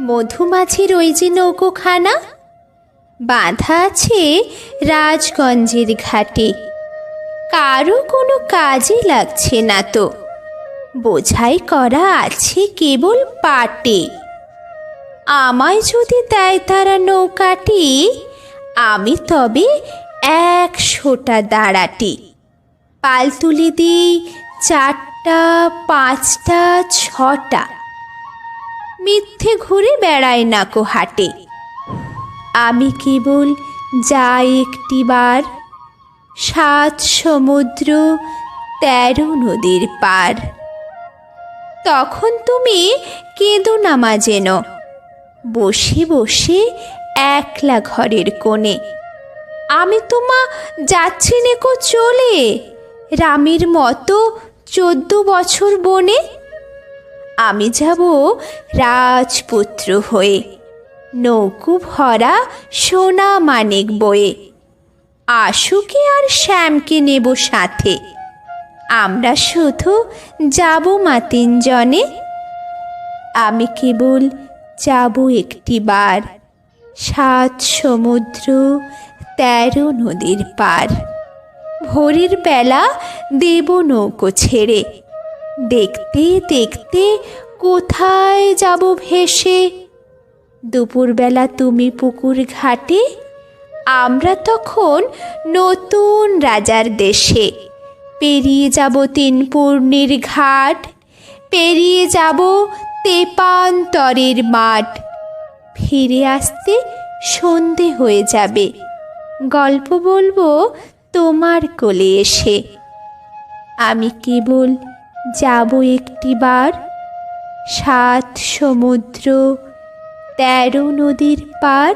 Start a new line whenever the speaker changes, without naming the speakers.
মধুমাছির ওই যে নৌকোখানা বাঁধা আছে রাজগঞ্জের ঘাটে, কারো কোনো কাজে লাগছে না তো, বোঝাই করা আছে কেবল পাটে। আমায় যদি দেয় তারা নৌকাটি, আমি তবে 100টা দাঁড়াটি। পাল তুলে দিই 4টা 5টা 6টা, মিথ্যে ঘুরে বেড়ায় নাকো হাটে। আমি কেবল যাই একটিবার, 7 সমুদ্র 13 নদীর পার। তখন তুমি কেঁদো না মা যেন, বসে বসে একলা ঘরের কোণে। আমি তোমা যাচ্ছি নেকো চলে, রামের মতো 14 বছর বনে। আমি যাব রাজপুত্র হয়ে, নৌকো ভরা সোনা মানিক বয়ে। আশুকে আর শ্যামকে নেব সাথে, আমরা শুধু যাব মা 3 জনে। আমি কেবল যাব একটিবার, 7 সমুদ্র 13 নদীর পার। ভোরের বেলা দেব নৌকো ছেড়ে, দেখতে দেখতে কোথায় যাব ভেসে। দুপুরবেলা তুমি পুকুর ঘাটে, আমরা তখন নতুন রাজার দেশে। পেরিয়ে যাব 3 পূর্ণির ঘাট, পেরিয়ে যাব তেপান্তরের মাঠ। ফিরে আসতে সন্ধে হয়ে যাবে, গল্প বলবো তোমার কোলে এসে। আমি কেবল যাব একটিবার, 7 সমুদ্র 13 নদীর পার।